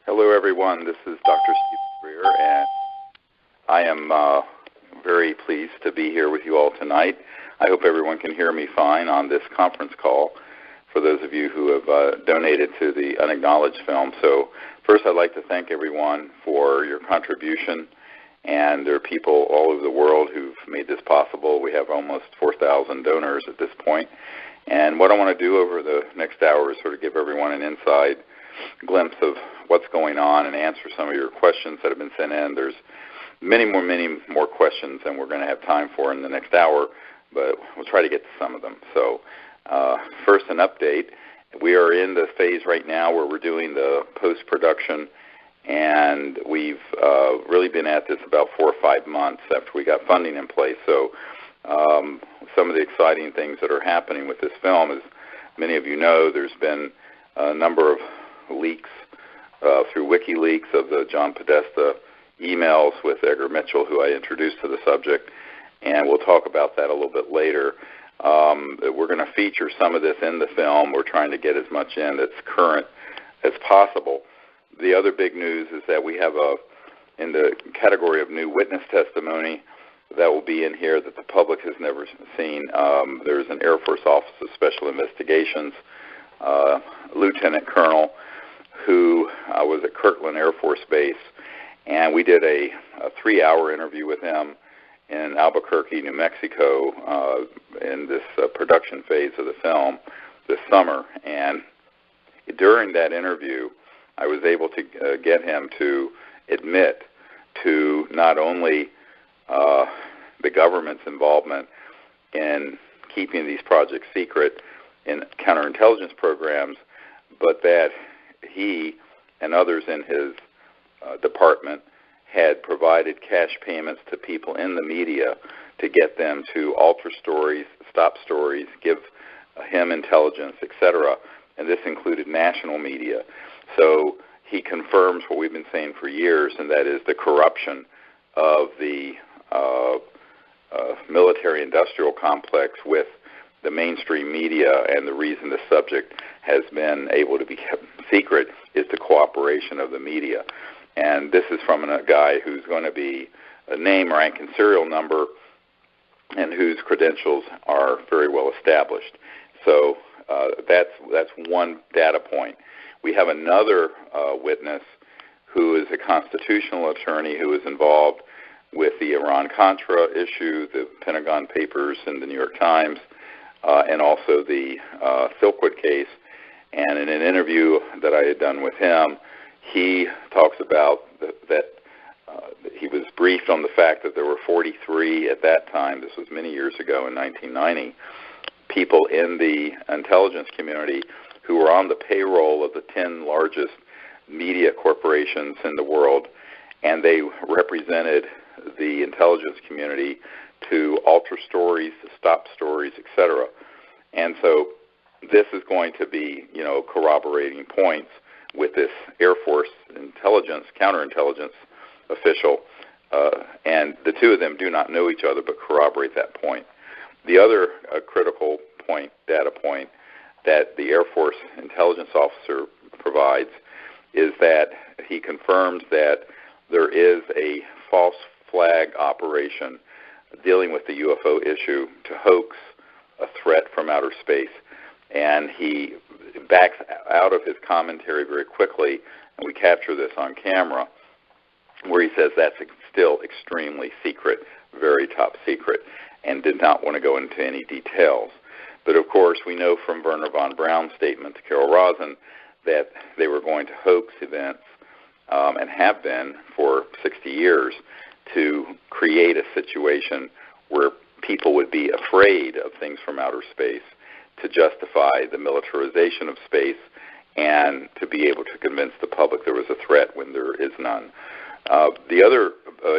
Hello, everyone. This is Dr. Steve Greer, and I am very pleased to be here with you all tonight. I hope everyone can hear me fine on this conference call for those of you who have donated to the Unacknowledged film. So first, I'd like to thank everyone for your contribution, and there are people all over the world who've made this possible. We have almost 4,000 donors at this point. And what I want to do over the next hour is sort of give everyone an inside glimpse of what's going on and answer some of your questions that have been sent in. There's many more questions than we're going to have time for in the next hour, but we'll try to get to some of them. So first, an update. We are in the phase right now where we're doing the post-production, and we've really been at this about 4 or 5 months after we got funding in place. So some of the exciting things that are happening with this film, as many of you know, there's been a number of leaks through WikiLeaks of the John Podesta emails with Edgar Mitchell, who I introduced to the subject, and we'll talk about that a little bit later. We're going to feature some of this in the film. We're trying to get as much in that's current as possible. The other big news is that we have in the category of new witness testimony that will be in here that the public has never seen. There's an Air Force Office of Special Investigations, Lieutenant Colonel, who was at Kirtland Air Force Base, and we did a 3-hour interview with him in Albuquerque, New Mexico, in this production phase of the film this summer. And during that interview, I was able to get him to admit to not only the government's involvement in keeping these projects secret in counterintelligence programs, but that he and others in his department had provided cash payments to people in the media to get them to alter stories, stop stories, give him intelligence, etc. And this included national media. So he confirms what we've been saying for years, and that is the corruption of the military-industrial complex with the mainstream media, and the reason the subject has been able to be kept secret is the cooperation of the media. And this is from a guy who's going to be a name, rank, and serial number, and whose credentials are very well established. So that's one data point. We have another witness who is a constitutional attorney who is involved with the Iran-Contra issue, the Pentagon Papers, and the New York Times, and also the Silkwood case. And in an interview that I had done with him, he talks about that he was briefed on the fact that there were 43 at that time, this was many years ago in 1990, people in the intelligence community who were on the payroll of the 10 largest media corporations in the world, and they represented the intelligence community to alter stories, to stop stories, etc. And so this is going to be, corroborating points with this Air Force intelligence, counterintelligence official, and the two of them do not know each other but corroborate that point. The other critical point, data point, that the Air Force intelligence officer provides is that he confirms that there is a false flag operation dealing with the UFO issue to hoax a threat from outer space. And he backs out of his commentary very quickly, and we capture this on camera, where he says that's still extremely secret, very top secret, and did not want to go into any details. But of course, we know from Werner von Braun's statement to Carol Rosin that they were going to hoax events, and have been for 60 years, to create a situation where people would be afraid of things from outer space to justify the militarization of space and to be able to convince the public there was a threat when there is none. The other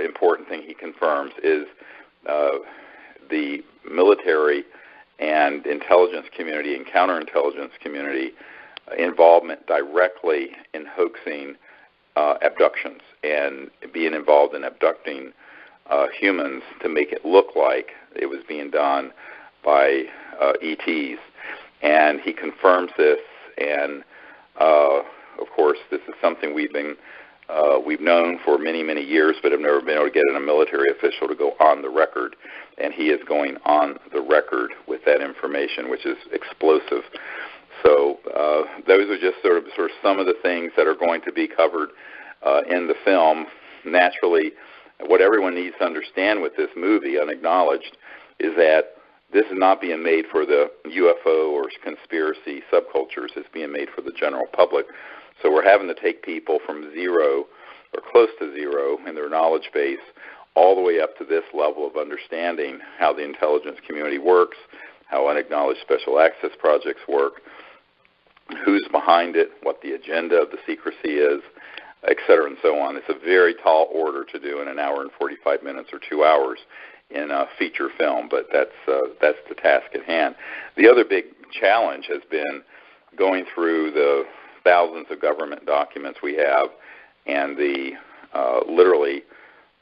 important thing he confirms is the military and intelligence community and counterintelligence community involvement directly in hoaxing abductions and being involved in abducting humans to make it look like it was being done by ETs. And he confirms this, and of course, this is something we've known for many, many years, but have never been able to get a military official to go on the record, and he is going on the record with that information, which is explosive. So those are just sort of some of the things that are going to be covered in the film. Naturally, what everyone needs to understand with this movie, Unacknowledged, is that this is not being made for the UFO or conspiracy subcultures. It's being made for the general public. So we're having to take people from zero or close to zero in their knowledge base all the way up to this level of understanding how the intelligence community works, how unacknowledged special access projects work, who's behind it, what the agenda of the secrecy is, et cetera, and so on. It's a very tall order to do in an hour and 45 minutes or 2 hours in a feature film, but that's the task at hand. The other big challenge has been going through the thousands of government documents we have and the literally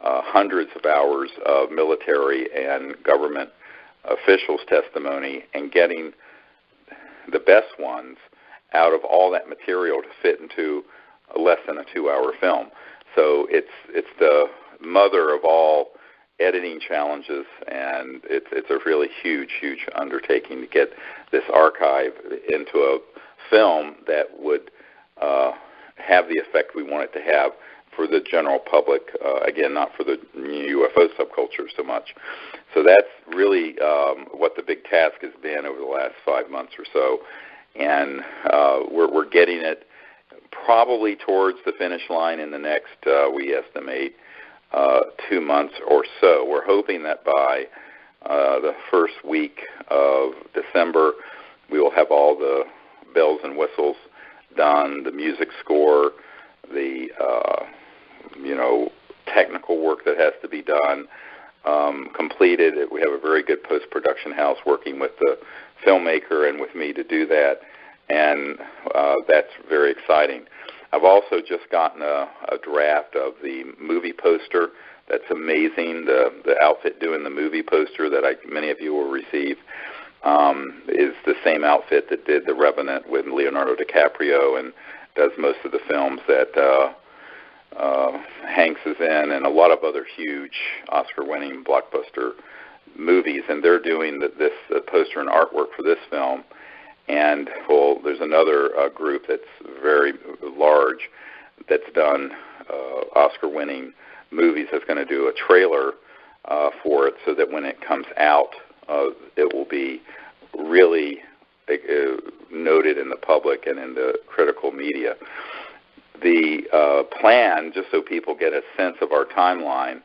hundreds of hours of military and government officials' testimony and getting the best ones out of all that material to fit into less than a 2-hour film. So it's the mother of all editing challenges, and it's a really huge undertaking to get this archive into a film that would have the effect we want it to have for the general public, again, not for the UFO subculture so much. So that's really what the big task has been over the last 5 months or so, and we're getting it probably towards the finish line in the next, we estimate, 2 months or so. We're hoping that by the first week of December, we will have all the bells and whistles done, the music score, the technical work that has to be done completed. We have a very good post-production house working with the filmmaker and with me to do that, and that's very exciting. I've also just gotten a draft of the movie poster. That's amazing. The outfit doing the movie poster that many of you will receive is the same outfit that did The Revenant with Leonardo DiCaprio and does most of the films that Hanks is in, and a lot of other huge Oscar-winning blockbuster movies. And they're doing this poster and artwork for this film. And there's another group that's very large that's done Oscar-winning movies that's going to do a trailer for it, so that when it comes out, it will be really noted in the public and in the critical media. The plan, just so people get a sense of our timeline,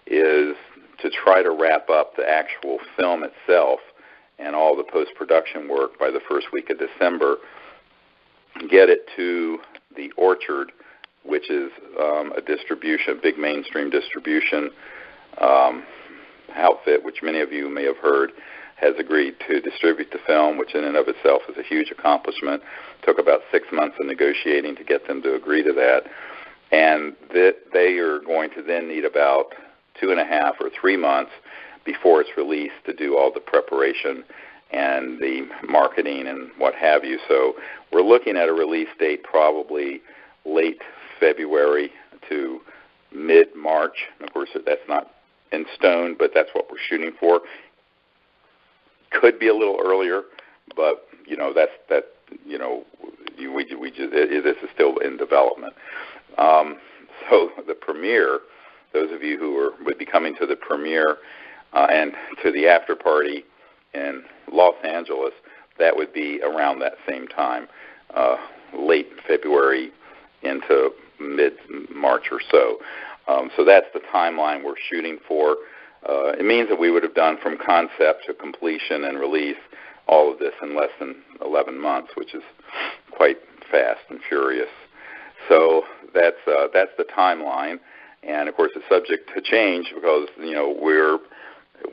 is to try to wrap up the actual film itself and all the post-production work by the first week of December, get it to the Orchard, which is a big mainstream distribution outfit, which many of you may have heard, has agreed to distribute the film, which in and of itself is a huge accomplishment. It took about 6 months of negotiating to get them to agree to that. And they are going to then need about 2.5 or 3 months before it's released to do all the preparation and the marketing and what have you. So we're looking at a release date probably late February to mid-March. Of course, that's not in stone, but that's what we're shooting for. Could be a little earlier, but this is still in development. So the premiere, those of you who would be coming to the premiere and to the after party in Los Angeles, that would be around that same time, late February into mid-March or so. So that's the timeline we're shooting for. It means that we would have done from concept to completion and release all of this in less than 11 months, which is quite fast and furious. So that's the timeline, and of course it's subject to change because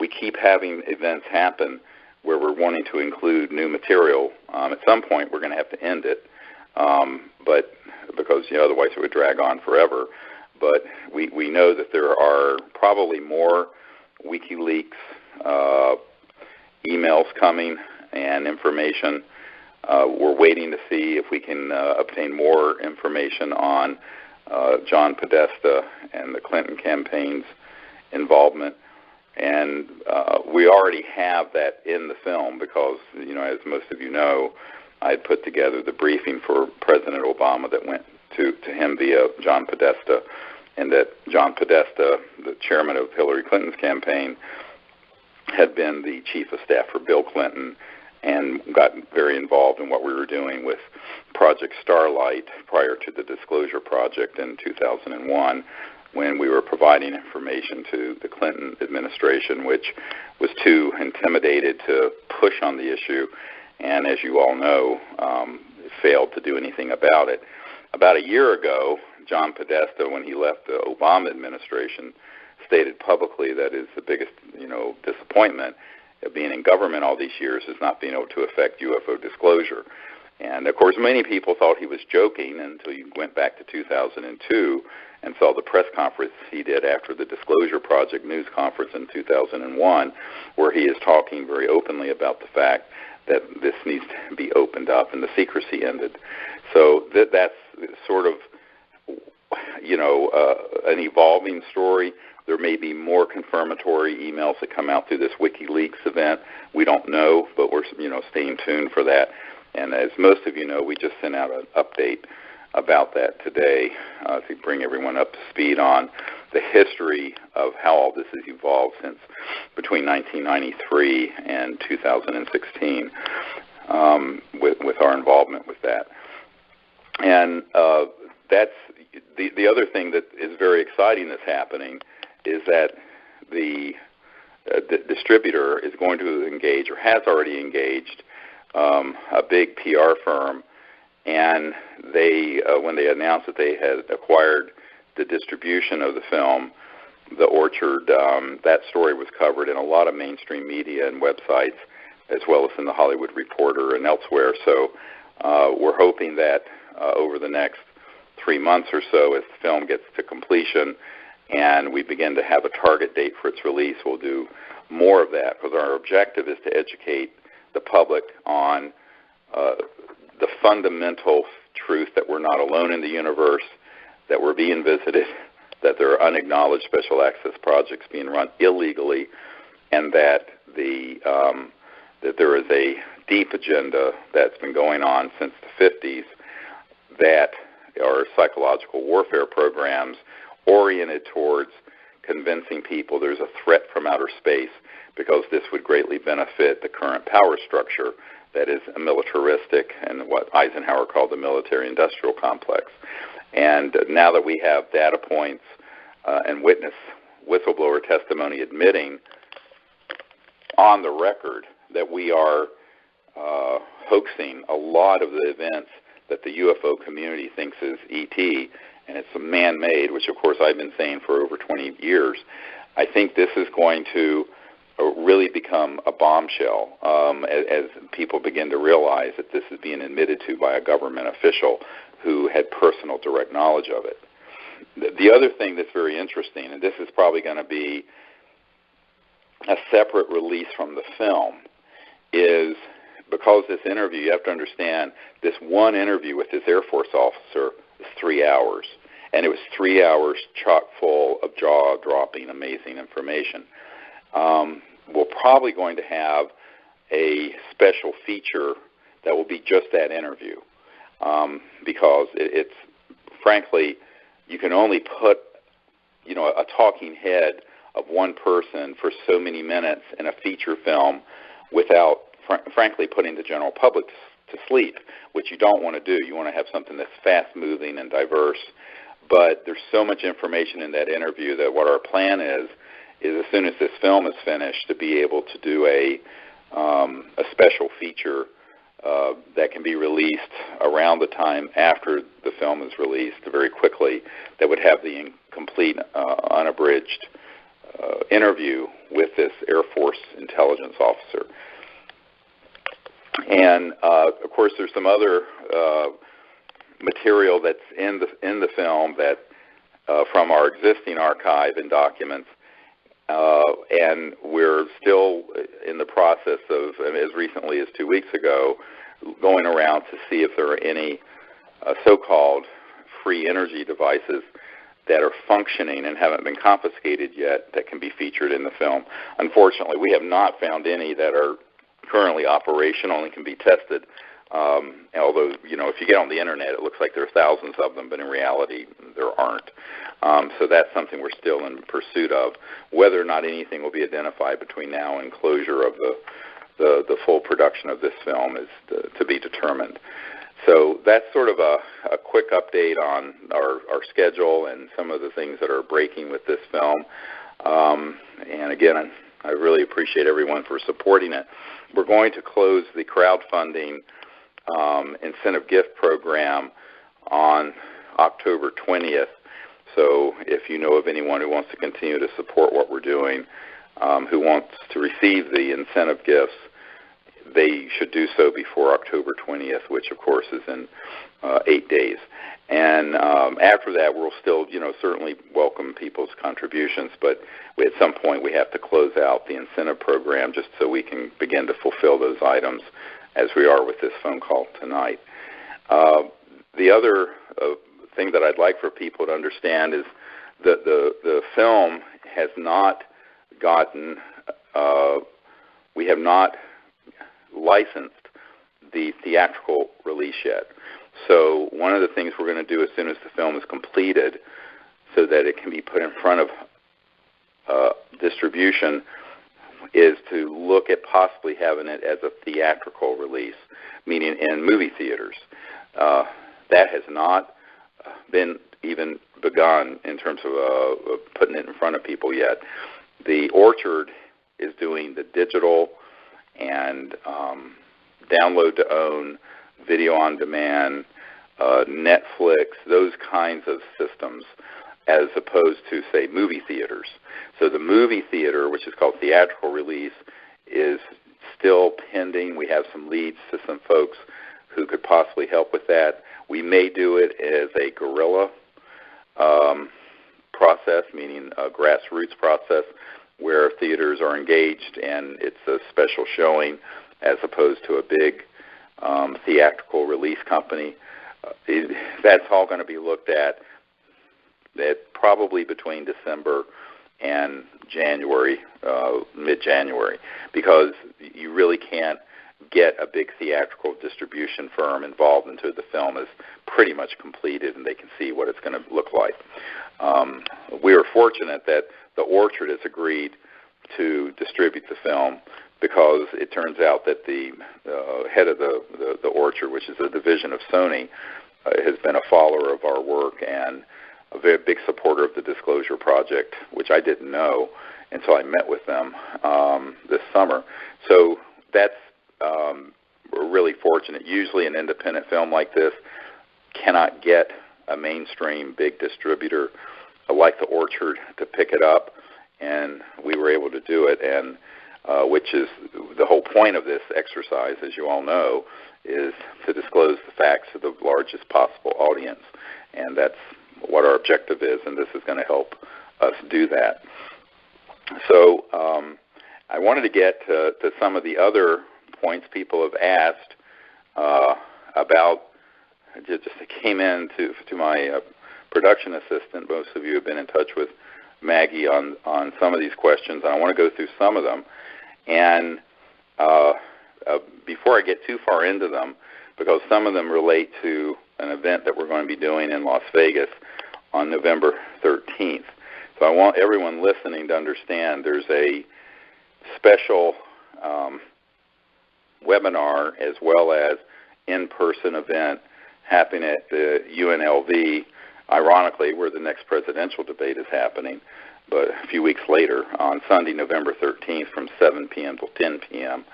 we keep having events happen where we're wanting to include new material. At some point we're going to have to end it, but because otherwise it would drag on forever. But we know that there are probably more WikiLeaks emails coming and information We're waiting to see if we can obtain more information on John Podesta and the Clinton campaign's involvement. And we already have that in the film because, as most of you know, I had put together the briefing for President Obama that went to him via John Podesta, and that John Podesta, the chairman of Hillary Clinton's campaign, had been the chief of staff for Bill Clinton and got very involved in what we were doing with Project Starlight prior to the Disclosure Project in 2001, when we were providing information to the Clinton administration, which was too intimidated to push on the issue, and as you all know, failed to do anything about it. About a year ago, John Podesta, when he left the Obama administration, stated publicly that his the biggest, disappointment of being in government all these years is not being able to affect UFO disclosure. And, of course, many people thought he was joking until you went back to 2002 and saw the press conference he did after the Disclosure Project news conference in 2001, where he is talking very openly about the fact that this needs to be opened up and the secrecy ended. So that's sort of, an evolving story. There may be more confirmatory emails that come out through this WikiLeaks event. We don't know, but we're, staying tuned for that. And as most of you know, we just sent out an update about that today to bring everyone up to speed on the history of how all this has evolved since between 1993 and 2016 with our involvement with that. And that's the other thing that is very exciting that's happening is that the distributor is going to engage or has already engaged a big PR firm, and they when they announced that they had acquired the distribution of the film, The Orchard, that story was covered in a lot of mainstream media and websites, as well as in the Hollywood Reporter and elsewhere. So we're hoping that over the next 3 months or so, as the film gets to completion and we begin to have a target date for its release, we'll do more of that, because our objective is to educate the public on the fundamental truth that we're not alone in the universe, that we're being visited, that there are unacknowledged special access projects being run illegally, and that that there is a deep agenda that's been going on since the 50s that are psychological warfare programs oriented towards convincing people there's a threat from outer space, because this would greatly benefit the current power structure that is militaristic and what Eisenhower called the military-industrial complex. And now that we have data points and whistleblower testimony admitting on the record that we are hoaxing a lot of the events that the UFO community thinks is ET, and it's a man-made, which of course I've been saying for over 20 years, I think this is going to really become a bombshell as people begin to realize that this is being admitted to by a government official who had personal direct knowledge of it. The other thing that's very interesting, and this is probably going to be a separate release from the film, is because this interview, you have to understand, this one interview with this Air Force officer is 3 hours, and it was 3 hours chock full of jaw-dropping, amazing information. We're probably going to have a special feature that will be just that interview, because it's frankly, you can only put a talking head of one person for so many minutes in a feature film without frankly putting the general public to sleep, which you don't want to do. You want to have something that's fast-moving and diverse. But there's so much information in that interview that what our plan is as soon as this film is finished, to be able to do a special feature that can be released around the time after the film is released very quickly, that would have the complete, unabridged interview with this Air Force intelligence officer. And, of course, there's some other material that's in the film that from our existing archive and documents, and we're still in the process of, as recently as 2 weeks ago, going around to see if there are any so-called free energy devices that are functioning and haven't been confiscated yet that can be featured in the film. Unfortunately, we have not found any that are currently operational and can be tested. Although, if you get on the internet, it looks like there are thousands of them, but in reality, there aren't. So that's something we're still in pursuit of. Whether or not anything will be identified between now and closure of the full production of this film is to be determined. So that's sort of a quick update on our schedule and some of the things that are breaking with this film. And again, I really appreciate everyone for supporting it. We're going to close the crowdfunding incentive gift program on October 20th. So if you know of anyone who wants to continue to support what we're doing, who wants to receive the incentive gifts, they should do so before October 20th, which of course is in 8 days. And after that, we'll still, certainly welcome people's contributions, but at some point we have to close out the incentive program just so we can begin to fulfill those items as we are with this phone call tonight. The other thing that I'd like for people to understand is that the film has not gotten, we have not licensed the theatrical release yet. So one of the things we're going to do as soon as the film is completed so that it can be put in front of distribution is to look at possibly having it as a theatrical release, meaning in movie theaters. That has not been even begun in terms of putting it in front of people yet. The Orchard is doing the digital and download to own, video on demand, Netflix, those kinds of systems, as opposed to, say, movie theaters. So the movie theater, which is called theatrical release, is still pending. We have some leads to some folks who could possibly help with that. We may do it as a guerrilla process, meaning a grassroots process, where theaters are engaged and it's a special showing as opposed to a big theatrical release company. That's all going to be looked at probably between December and January, mid-January, because you really can't get a big theatrical distribution firm involved until the film is pretty much completed and they can see what it's going to look like. We are fortunate that the Orchard has agreed to distribute the film because it turns out that the head of the Orchard, which is a division of Sony, has been a follower of our work and a very big supporter of the Disclosure Project, which I didn't know until I met with them this summer. So that's we're really fortunate. Usually an independent film like this cannot get a mainstream big distributor like the Orchard to pick it up, and we were able to do it, and which is the whole point of this exercise, as you all know, is to disclose the facts to the largest possible audience, and that's what our objective is, and this is going to help us do that. So I wanted to get to some of the other points people have asked about. Just came in to my production assistant. Most of you have been in touch with Maggie on some of these questions, and I want to go through some of them. And before I get too far into them, because some of them relate to an event that we're going to be doing in Las Vegas on November 13th. So I want everyone listening to understand there's a special webinar as well as in-person event happening at the UNLV, ironically, where the next presidential debate is happening, but a few weeks later on Sunday, November 13th from 7 p.m. till 10 p.m.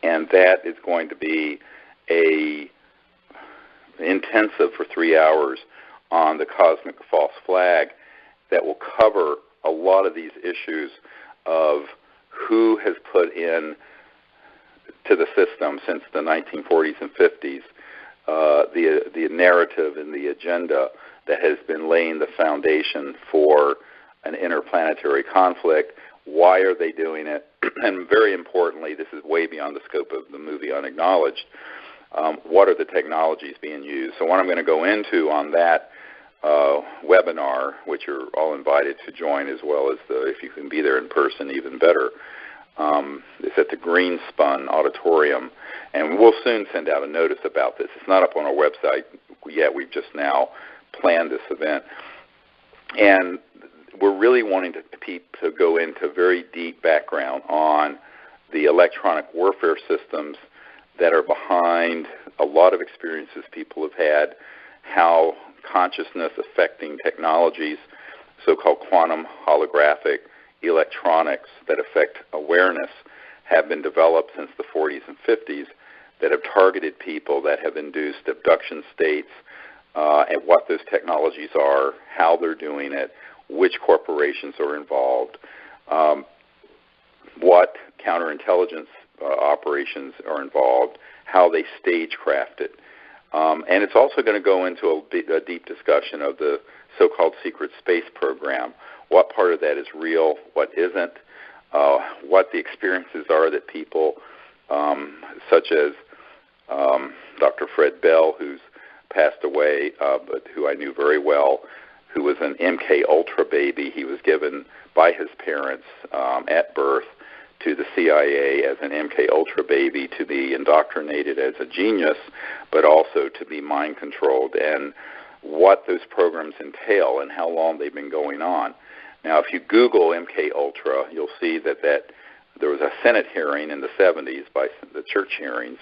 And that is going to be a intensive for 3 hours on the cosmic false flag that will cover a lot of these issues of who has put in to the system since the 1940s and 50s the narrative and the agenda that has been laying the foundation for an interplanetary conflict, Why are they doing it? And very importantly, this is way beyond the scope of the movie Unacknowledged. What are the technologies being used? So what I'm going to go into on that webinar, which you're all invited to join, as well as if you can be there in person, even better, is at the Greenspun Auditorium. And we'll soon send out a notice about this. It's not up on our website yet. We've just now planned this event. And we're really wanting to go into very deep background on the electronic warfare systems that are behind a lot of experiences people have had, how consciousness affecting technologies, so-called quantum, holographic, electronics that affect awareness, have been developed since the 40s and 50s that have targeted people, that have induced abduction states, and what those technologies are, how they're doing it, which corporations are involved, what counterintelligence operations are involved, how they stagecraft it. And it's also going to go into a deep discussion of the so-called secret space program, what part of that is real, what isn't, what the experiences are that people such as Dr. Fred Bell, who's passed away, but who I knew very well, who was an MK Ultra baby. He was given by his parents at birth to the CIA as an MK Ultra baby to be indoctrinated as a genius, but also to be mind controlled, and what those programs entail and how long they've been going on. Now, if you Google MK Ultra, you'll see that there was a Senate hearing in the 70s by the Church hearings,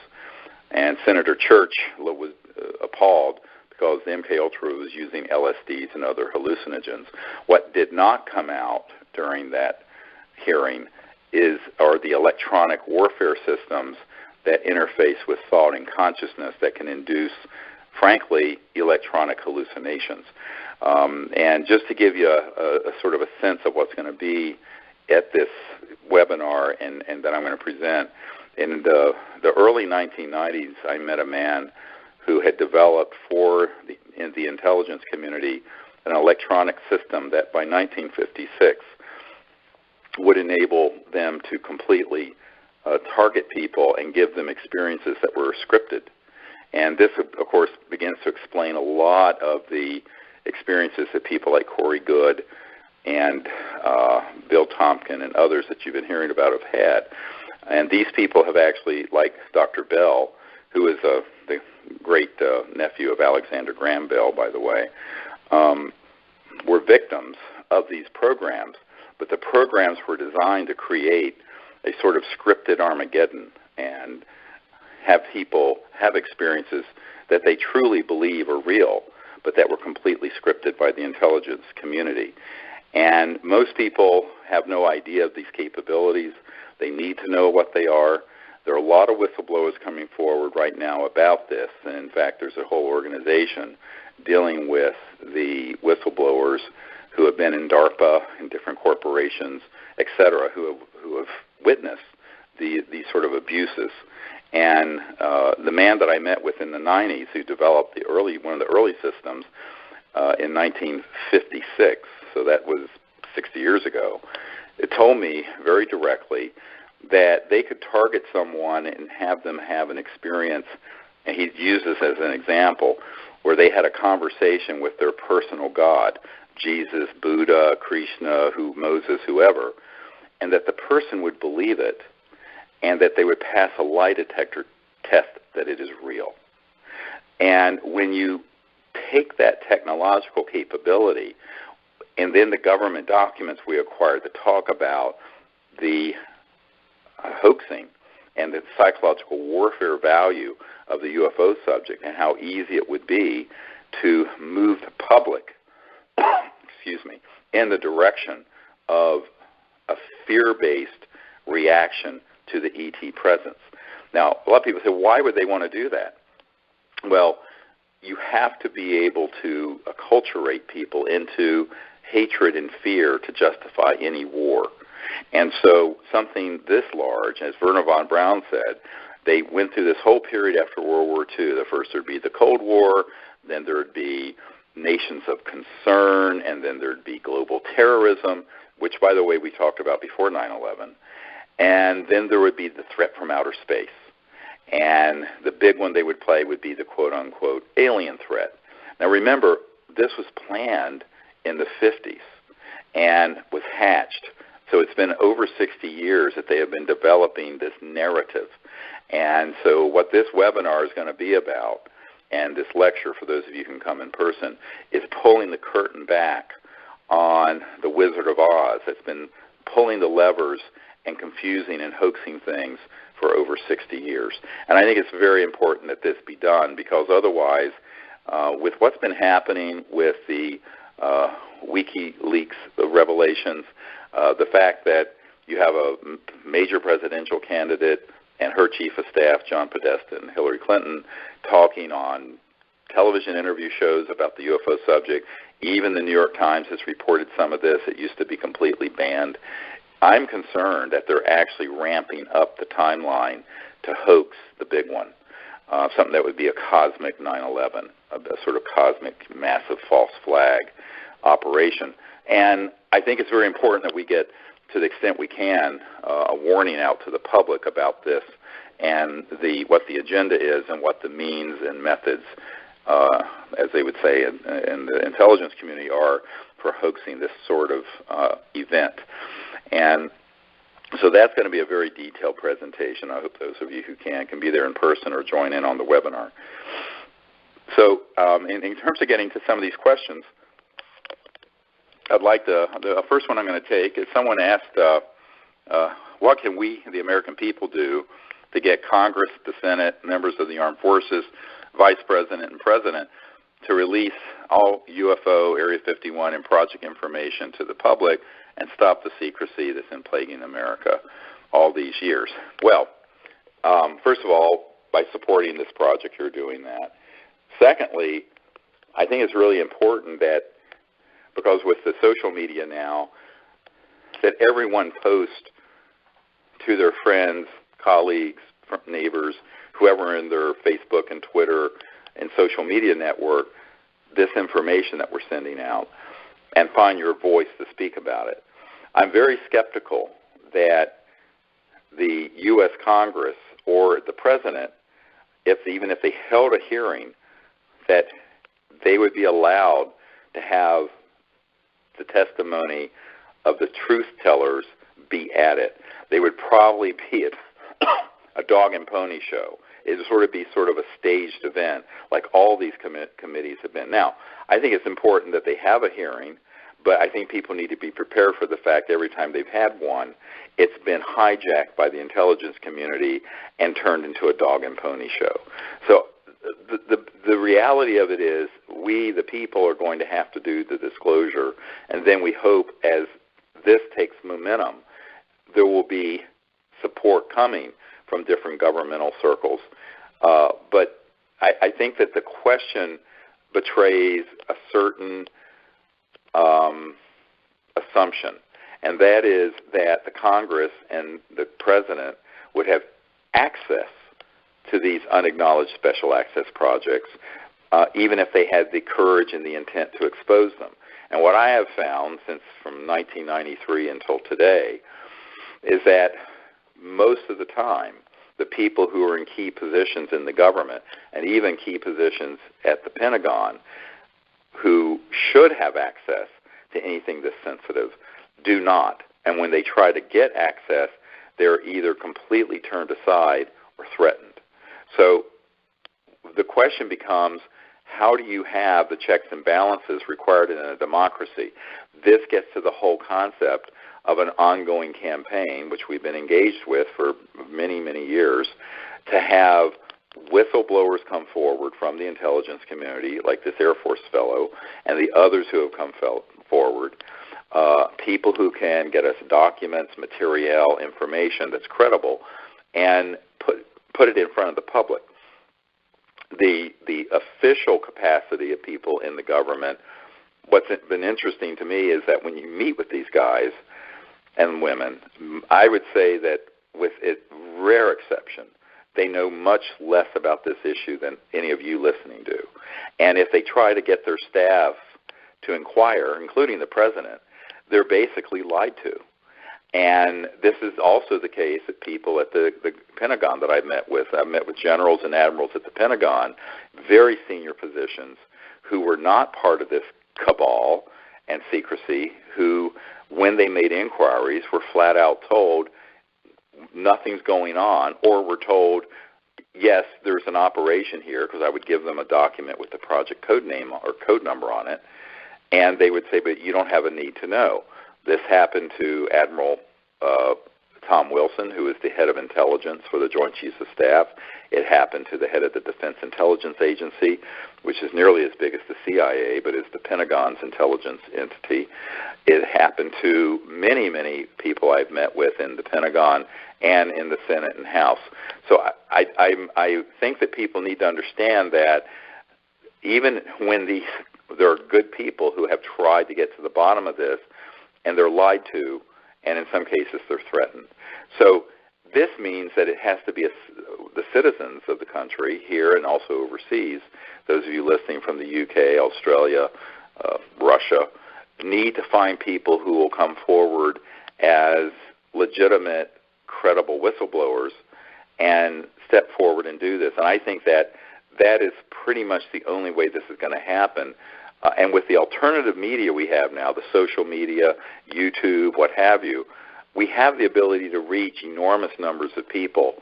and Senator Church was appalled because the MK Ultra was using LSDs and other hallucinogens. What did not come out during that hearing are the electronic warfare systems that interface with thought and consciousness that can induce, frankly, electronic hallucinations. And just to give you a sort of a sense of what's going to be at this webinar and that I'm going to present, in the early 1990s, I met a man who had developed in the intelligence community an electronic system that by 1956 would enable them to completely target people and give them experiences that were scripted. And this, of course, begins to explain a lot of the experiences that people like Corey Goode and Bill Tompkin and others that you've been hearing about have had. And these people have actually, like Dr. Bell, who is the great nephew of Alexander Graham Bell, by the way, were victims of these programs. But the programs were designed to create a sort of scripted Armageddon and have people have experiences that they truly believe are real, but that were completely scripted by the intelligence community. And most people have no idea of these capabilities. They need to know what they are. There are a lot of whistleblowers coming forward right now about this. And in fact, there's a whole organization dealing with the whistleblowers who have been in DARPA and different corporations, et cetera, who have witnessed these sort of abuses. And the man that I met with in the 90s who developed one of the early systems in 1956, so that was 60 years ago, it told me very directly that they could target someone and have them have an experience, and he used this as an example, where they had a conversation with their personal God, Jesus, Buddha, Krishna, Moses, whoever, and that the person would believe it, and that they would pass a lie detector test that it is real. And when you take that technological capability, and then the government documents we acquired that talk about the hoaxing and the psychological warfare value of the UFO subject and how easy it would be to move the public in the direction of a fear-based reaction to the ET presence. Now, a lot of people say, why would they want to do that? Well, you have to be able to acculturate people into hatred and fear to justify any war. And so something this large, as Werner von Braun said, they went through this whole period after World War II. The first there would be the Cold War, then there would be nations of concern, and then there'd be global terrorism, which, by the way, we talked about before 9/11. And then there would be the threat from outer space. And the big one they would play would be the quote-unquote alien threat. Now, remember, this was planned in the 50s and was hatched. So it's been over 60 years that they have been developing this narrative. And so what this webinar is going to be about, and this lecture, for those of you who can come in person, is pulling the curtain back on the Wizard of Oz that's been pulling the levers and confusing and hoaxing things for over 60 years. And I think it's very important that this be done, because otherwise, with what's been happening with the WikiLeaks revelations, the fact that you have a major presidential candidate and her chief of staff, John Podesta and Hillary Clinton, talking on television interview shows about the UFO subject. Even the New York Times has reported some of this. It used to be completely banned. I'm concerned that they're actually ramping up the timeline to hoax the big one, something that would be a cosmic 9/11, a sort of cosmic massive false flag operation. And I think it's very important that we get, to the extent we can, a warning out to the public about this and what the agenda is and what the means and methods, as they would say in the intelligence community, are for hoaxing this sort of event. And so that's going to be a very detailed presentation. I hope those of you who can be there in person or join in on the webinar. So in terms of getting to some of these questions, I'd like to, the first one I'm going to take is someone asked, what can we, the American people, do to get Congress, the Senate, members of the armed forces, Vice President, and President to release all UFO, Area 51, and project information to the public and stop the secrecy that's been plaguing America all these years? Well, first of all, by supporting this project, you're doing that. Secondly, I think it's really important that, because with the social media now, that everyone post to their friends, colleagues, neighbors, whoever in their Facebook and Twitter and social media network, this information that we're sending out, and find your voice to speak about it. I'm very skeptical that the U.S. Congress or the President, even if they held a hearing, that they would be allowed to have the testimony of the truth tellers be added. They would probably be a dog and pony show. It would sort of be sort of a staged event, like all these committees have been. Now, I think it's important that they have a hearing, but I think people need to be prepared for the fact every time they've had one, it's been hijacked by the intelligence community and turned into a dog and pony show. So the reality of it is, we, the people, are going to have to do the disclosure, and then we hope as this takes momentum, there will be support coming from different governmental circles. But I think that the question betrays a certain assumption, and that is that the Congress and the President would have access to these unacknowledged special access projects, even if they had the courage and the intent to expose them. And what I have found since from 1993 until today is that most of the time, the people who are in key positions in the government and even key positions at the Pentagon who should have access to anything this sensitive do not. And when they try to get access, they're either completely turned aside or threatened. So the question becomes, how do you have the checks and balances required in a democracy? This gets to the whole concept of an ongoing campaign, which we've been engaged with for many, many years, to have whistleblowers come forward from the intelligence community, like this Air Force fellow, and the others who have come forward, people who can get us documents, material, information that's credible, and put it in front of the public. The official capacity of people in the government, what's been interesting to me is that when you meet with these guys and women, I would say that with a rare exception, they know much less about this issue than any of you listening do. And if they try to get their staff to inquire, including the president, they're basically lied to. And this is also the case at people at the Pentagon that I've met with. I've met with generals and admirals at the Pentagon, very senior positions, who were not part of this cabal and secrecy, who, when they made inquiries, were flat out told nothing's going on, or were told, yes, there's an operation here, because I would give them a document with the project code name or code number on it, and they would say, but you don't have a need to know. This happened to Admiral Tom Wilson, who is the head of intelligence for the Joint Chiefs of Staff. It happened to the head of the Defense Intelligence Agency, which is nearly as big as the CIA, but is the Pentagon's intelligence entity. It happened to many, many people I've met with in the Pentagon and in the Senate and House. So I think that people need to understand that even when there are good people who have tried to get to the bottom of this, and they're lied to, and in some cases they're threatened. So this means that it has to be the citizens of the country here and also overseas, those of you listening from the UK, Australia, Russia, need to find people who will come forward as legitimate, credible whistleblowers and step forward and do this. And I think that that is pretty much the only way this is going to happen. And with the alternative media we have now, the social media, YouTube, what have you, we have the ability to reach enormous numbers of people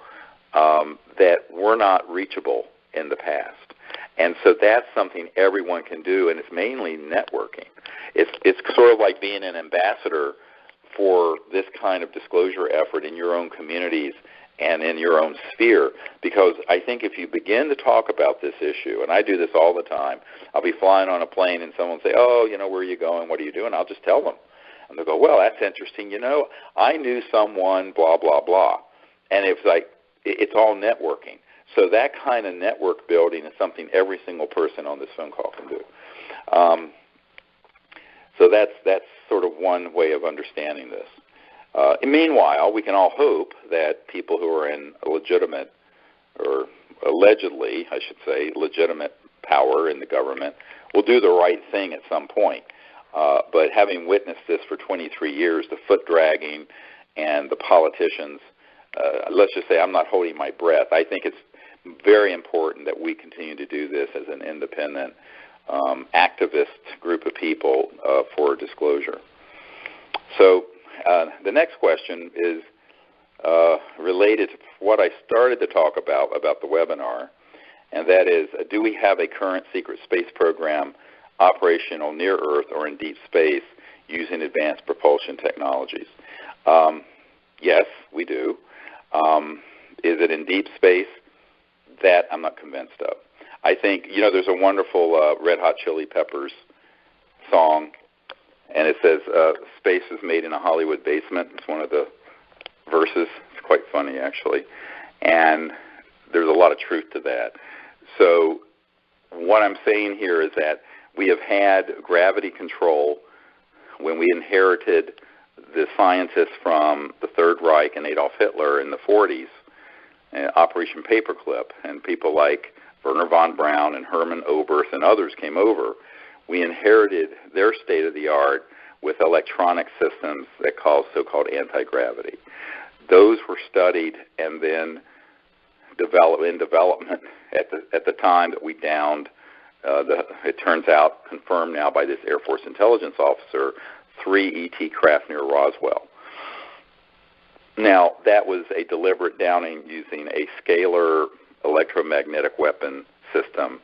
that were not reachable in the past. And so that's something everyone can do, and it's mainly networking. It's sort of like being an ambassador for this kind of disclosure effort in your own communities and in your own sphere, because I think if you begin to talk about this issue, and I do this all the time, I'll be flying on a plane and someone will say, oh, where are you going, what are you doing? I'll just tell them. And they'll go, well, that's interesting. I knew someone, blah, blah, blah. And it's like, it's all networking. So that kind of network building is something every single person on this phone call can do. So that's sort of one way of understanding this. Meanwhile, we can all hope that people who are in a legitimate, or allegedly, I should say, legitimate power in the government will do the right thing at some point. But having witnessed this for 23 years, the foot dragging and the politicians, let's just say I'm not holding my breath. I think it's very important that we continue to do this as an independent activist group of people for disclosure. So the next question is related to what I started to talk about the webinar, and that is, do we have a current secret space program operational near Earth or in deep space using advanced propulsion technologies? Yes, we do. Is it in deep space? That I'm not convinced of. I think, there's a wonderful Red Hot Chili Peppers song, and it says, space is made in a Hollywood basement. It's one of the verses. It's quite funny, actually. And there's a lot of truth to that. So what I'm saying here is that we have had gravity control when we inherited the scientists from the Third Reich and Adolf Hitler in the 40s, Operation Paperclip, and people like Werner von Braun and Hermann Oberth and others came over. We inherited their state-of-the-art with electronic systems that cause so-called anti-gravity. Those were studied and then in development at the time that we downed, it turns out, confirmed now by this Air Force intelligence officer, 3 ET craft near Roswell. Now, that was a deliberate downing using a scalar electromagnetic weapon system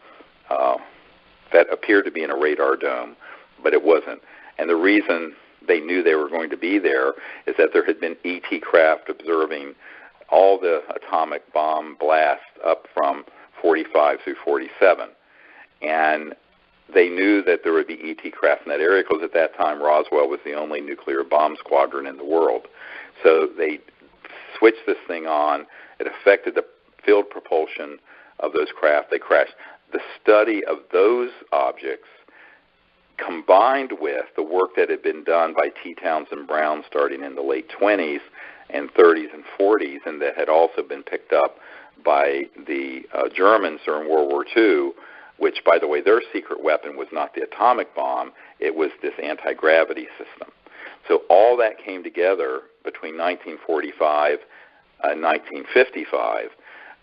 that appeared to be in a radar dome, but it wasn't. And the reason they knew they were going to be there is that there had been ET craft observing all the atomic bomb blasts up from 45 through 47. And they knew that there would be ET craft in that area because at that time Roswell was the only nuclear bomb squadron in the world. So they switched this thing on. It affected the field propulsion of those craft. They crashed. The study of those objects combined with the work that had been done by T. Townsend Brown starting in the late 20s and 30s and 40s, and that had also been picked up by the Germans during World War II, which, by the way, their secret weapon was not the atomic bomb, it was this anti-gravity system. So all that came together between 1945 and 1955,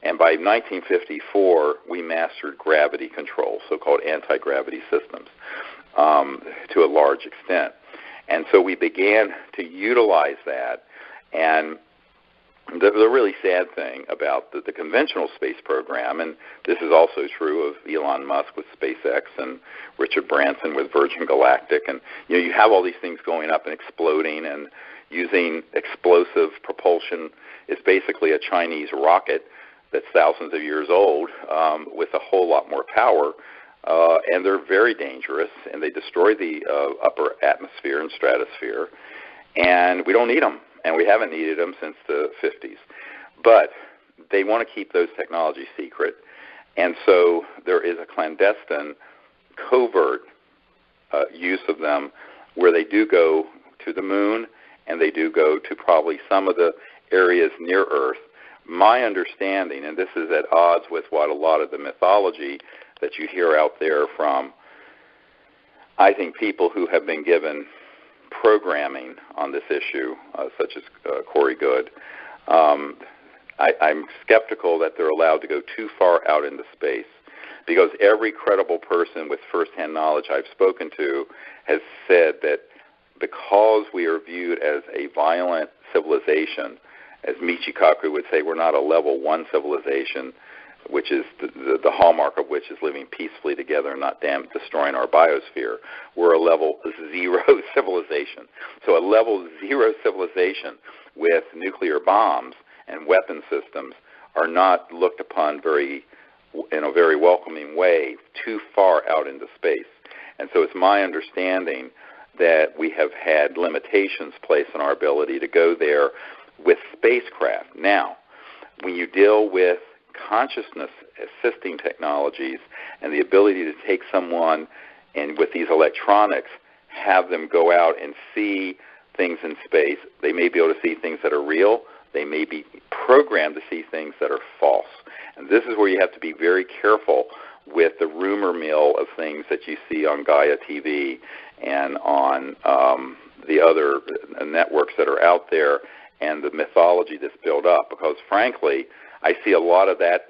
and by 1954, we mastered gravity control, so-called anti-gravity systems, to a large extent. And so we began to utilize that. And the really sad thing about the conventional space program, and this is also true of Elon Musk with SpaceX and Richard Branson with Virgin Galactic, and you have all these things going up and exploding and using explosive propulsion. Is basically a Chinese rocket that's thousands of years old with a whole lot more power, and they're very dangerous, and they destroy the upper atmosphere and stratosphere, and we don't need them, and we haven't needed them since the 50s. But they want to keep those technologies secret, and so there is a clandestine, covert use of them where they do go to the moon, and they do go to probably some of the areas near Earth. My understanding, and this is at odds with what a lot of the mythology that you hear out there from, I think, people who have been given programming on this issue, such as Corey Goode, I'm skeptical that they're allowed to go too far out into space, because every credible person with firsthand knowledge I've spoken to has said that because we are viewed as a violent civilization, as Michikaku would say, we're not a level 1 civilization, which is the hallmark of which is living peacefully together and not destroying our biosphere. We're a level 0 civilization. So a level 0 civilization with nuclear bombs and weapon systems are not looked upon in a very welcoming way too far out into space. And so it's my understanding that we have had limitations placed on our ability to go there with spacecraft. Now, when you deal with consciousness assisting technologies and the ability to take someone and with these electronics have them go out and see things in space, they may be able to see things that are real, they may be programmed to see things that are false. And this is where you have to be very careful with the rumor mill of things that you see on Gaia TV and on the other networks that are out there, and the mythology that's built up, because frankly, I see a lot of that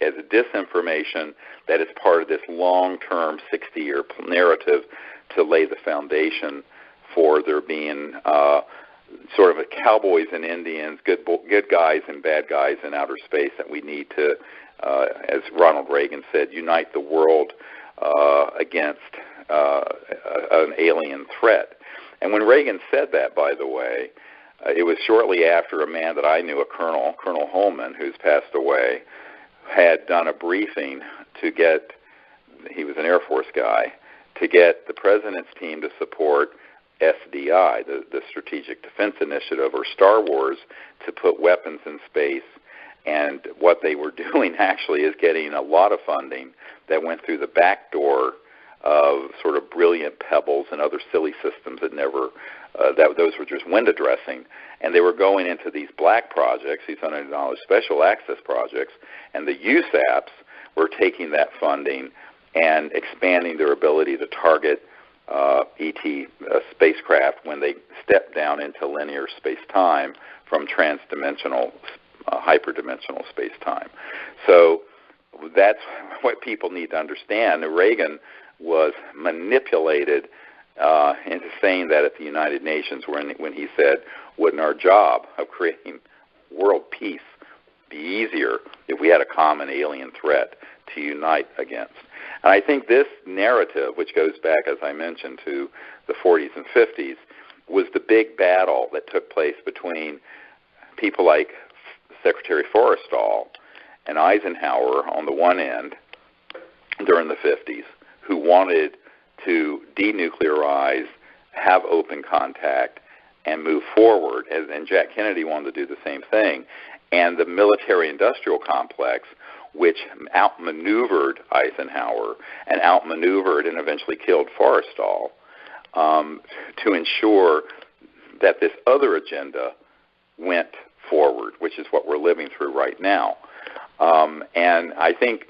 as a disinformation that is part of this long-term 60-year narrative to lay the foundation for there being sort of a cowboys and Indians, good guys and bad guys in outer space, that we need to, as Ronald Reagan said, unite the world against an alien threat. And when Reagan said that, by the way, it was shortly after a man that I knew, Colonel Holman, who's passed away, had done a briefing to get, he was an Air Force guy, to get the President's team to support SDI, the Strategic Defense Initiative, or Star Wars, to put weapons in space. And what they were doing actually is getting a lot of funding that went through the back door of sort of brilliant pebbles and other silly systems that never, those were just window dressing. And they were going into these black projects, these $100 special access projects, and the USAPs were taking that funding and expanding their ability to target ET spacecraft when they step down into linear space-time from transdimensional, hyperdimensional space-time. So that's what people need to understand. Reagan was manipulated into saying that at the United Nations when he said, wouldn't our job of creating world peace be easier if we had a common alien threat to unite against? And I think this narrative, which goes back, as I mentioned, to the 40s and 50s, was the big battle that took place between people like Secretary Forrestal and Eisenhower on the one end during the 50s, who wanted to denuclearize, have open contact, and move forward. And Jack Kennedy wanted to do the same thing. And the military-industrial complex, which outmaneuvered Eisenhower and outmaneuvered and eventually killed Forrestal, to ensure that this other agenda went forward, which is what we're living through right now. And I think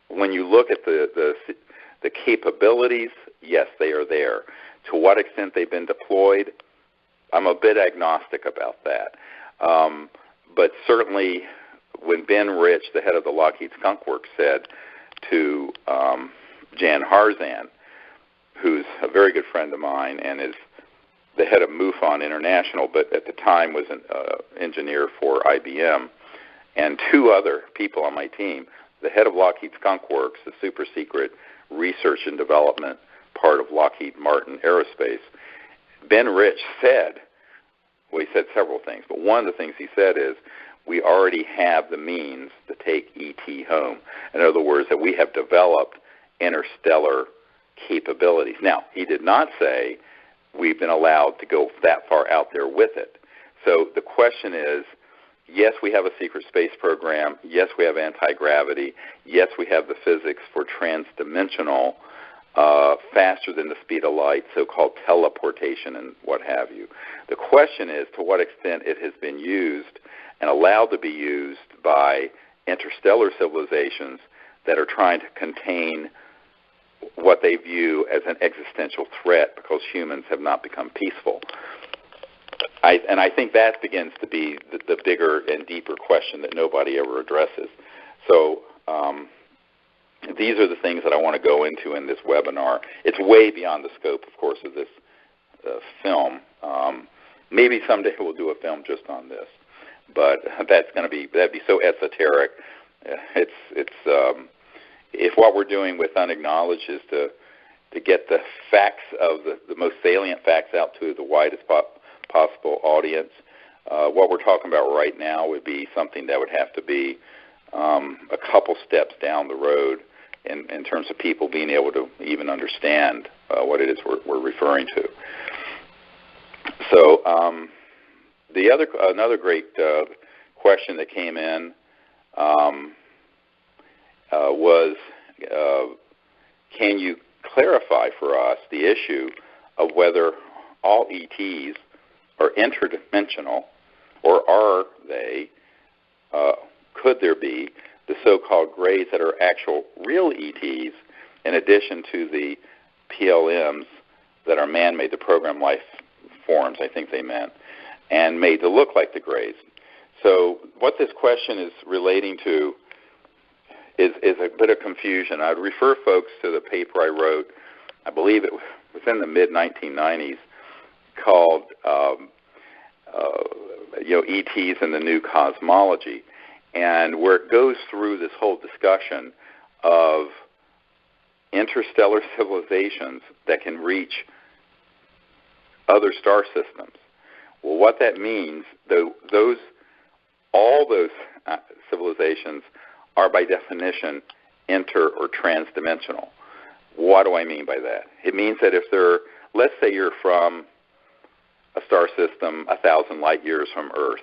when you look at the capabilities, yes, they are there. To what extent they've been deployed, I'm a bit agnostic about that. But certainly when Ben Rich, the head of the Lockheed Skunk Works, said to Jan Harzan, who's a very good friend of mine and is the head of MUFON International, but at the time was an engineer for IBM, and two other people on my team, the head of Lockheed Skunk Works, the super secret research and development part of Lockheed Martin Aerospace, Ben Rich said, well, he said several things, but one of the things he said is, we already have the means to take ET home. In other words, that we have developed interstellar capabilities. Now, he did not say we've been allowed to go that far out there with it. So the question is, yes, we have a secret space program. Yes, we have anti-gravity. Yes, we have the physics for transdimensional, faster than the speed of light, so-called teleportation and what have you. The question is to what extent it has been used and allowed to be used by interstellar civilizations that are trying to contain what they view as an existential threat because humans have not become peaceful. And I think that begins to be the bigger and deeper question that nobody ever addresses. So these are the things that I want to go into in this webinar. It's way beyond the scope, of course, of this film. Maybe someday we'll do a film just on this, but that'd be so esoteric. If what we're doing with Unacknowledged is to get the facts of the most salient facts out to the widest possible audience, what we're talking about right now would be something that would have to be a couple steps down the road in terms of people being able to even understand what it is we're referring to. So another great question that came in was, can you clarify for us the issue of whether all ETs are interdimensional, or are they, could there be the so-called grays that are actual real ETs in addition to the PLMs that are man-made, the program life forms, I think they meant, and made to look like the grays. So what this question is relating to is a bit of confusion. I'd refer folks to the paper I wrote, I believe it was in the mid-1990s, called ETs and the New Cosmology, and where it goes through this whole discussion of interstellar civilizations that can reach other star systems. Well, what that means, all those civilizations are by definition inter- or transdimensional. What do I mean by that? It means that if let's say you're from a star system 1,000 light years from Earth,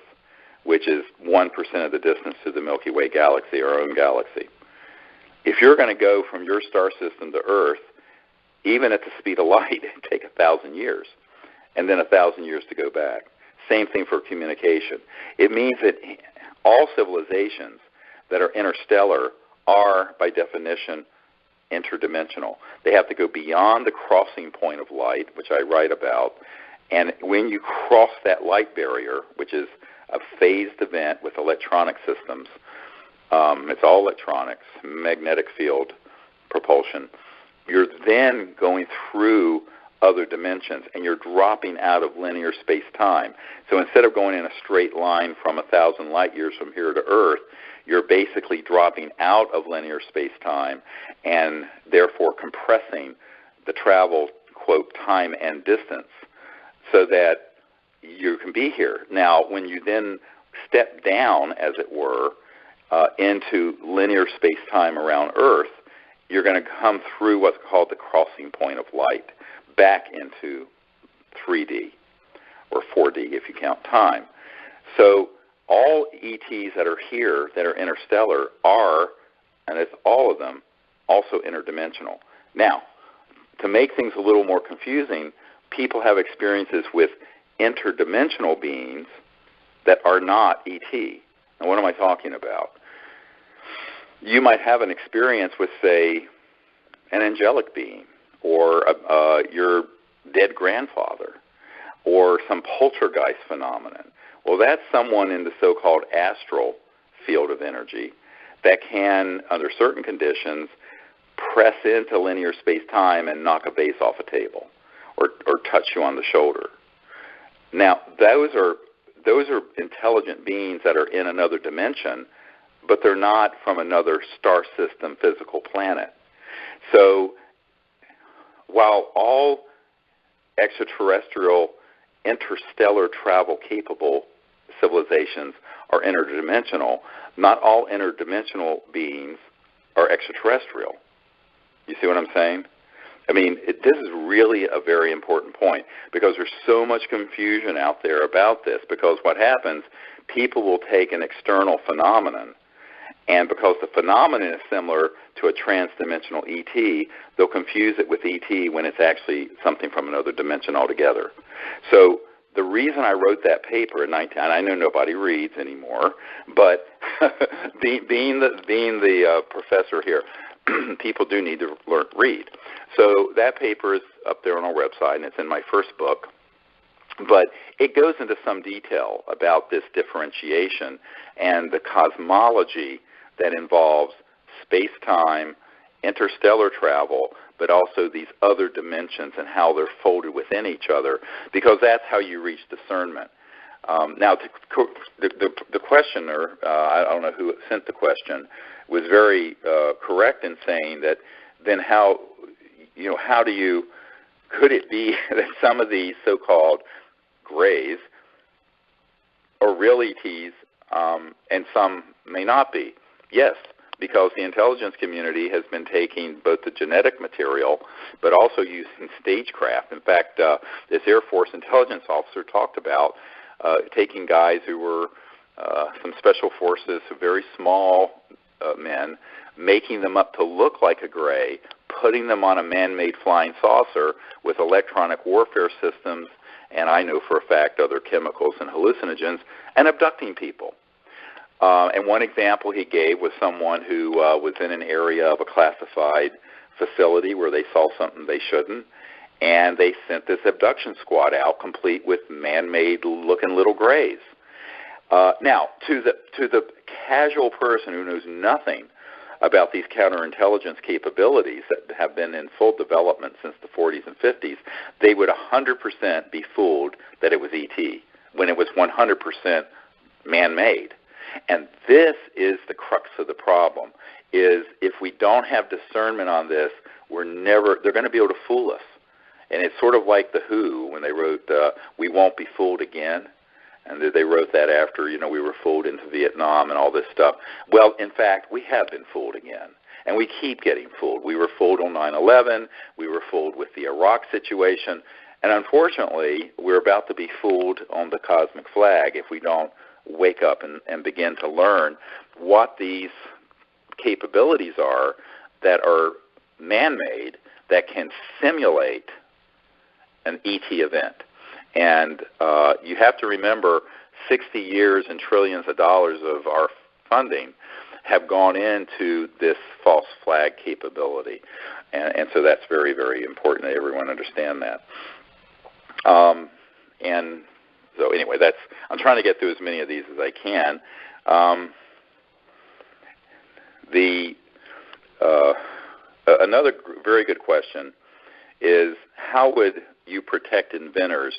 which is 1% of the distance to the Milky Way galaxy, our own galaxy. If you're going to go from your star system to Earth, even at the speed of light, it'd take 1,000 years, and then 1,000 years to go back. Same thing for communication. It means that all civilizations that are interstellar are, by definition, interdimensional. They have to go beyond the crossing point of light, which I write about, and when you cross that light barrier, which is a phased event with electronic systems, it's all electronics, magnetic field propulsion, you're then going through other dimensions, and you're dropping out of linear space-time. So instead of going in a straight line from 1,000 light years from here to Earth, you're basically dropping out of linear space-time and therefore compressing the travel, quote, time and distance so that you can be here. Now, when you then step down, as it were, into linear space-time around Earth, you're going to come through what's called the crossing point of light, back into 3D, or 4D if you count time. So all ETs that are here, that are interstellar, are, and it's all of them, also interdimensional. Now, to make things a little more confusing, people have experiences with interdimensional beings that are not ET. And what am I talking about? You might have an experience with, say, an angelic being, or your dead grandfather, or some poltergeist phenomenon. Well, that's someone in the so-called astral field of energy that can, under certain conditions, press into linear space-time and knock a vase off a table, or touch you on the shoulder. Now, those are intelligent beings that are in another dimension, but they're not from another star system physical planet. So while all extraterrestrial interstellar travel capable civilizations are interdimensional, not all interdimensional beings are extraterrestrial. You see what I'm saying? I mean, this is really a very important point, because there's so much confusion out there about this, because what happens, people will take an external phenomenon, and because the phenomenon is similar to a trans-dimensional ET, they'll confuse it with ET when it's actually something from another dimension altogether. So the reason I wrote that paper in 19, and I know nobody reads anymore, but being the professor here, people do need to read. So that paper is up there on our website, and it's in my first book. But it goes into some detail about this differentiation and the cosmology that involves space-time, interstellar travel, but also these other dimensions and how they're folded within each other, because that's how you reach discernment. Now, the questioner, I don't know who sent the question, was very correct in saying that then how do you, could it be that some of these so-called grays are real ETs and some may not be? Yes, because the intelligence community has been taking both the genetic material but also using stagecraft. In fact, this Air Force intelligence officer talked about taking guys who were some special forces, very small men, making them up to look like a gray, putting them on a man-made flying saucer with electronic warfare systems, and I know for a fact other chemicals and hallucinogens, and abducting people. And one example he gave was someone who was in an area of a classified facility where they saw something they shouldn't, and they sent this abduction squad out complete with man-made looking little grays. Now, to the casual person who knows nothing about these counterintelligence capabilities that have been in full development since the 40s and 50s, they would 100% be fooled that it was ET when it was 100% man-made. And this is the crux of the problem, is if we don't have discernment on this, they're going to be able to fool us. And it's sort of like The Who when they wrote, "We Won't Be Fooled Again." And they wrote that after, we were fooled into Vietnam and all this stuff. Well, in fact, we have been fooled again. And we keep getting fooled. We were fooled on 9/11. We were fooled with the Iraq situation. And unfortunately, we're about to be fooled on the cosmic flag if we don't wake up and begin to learn what these capabilities are that are man-made that can simulate an ET event. And you have to remember 60 years and trillions of dollars of our funding have gone into this false flag capability. And so that's very, very important that everyone understand that. And so anyway, I'm trying to get through as many of these as I can. Another very good question is, how would you protect inventors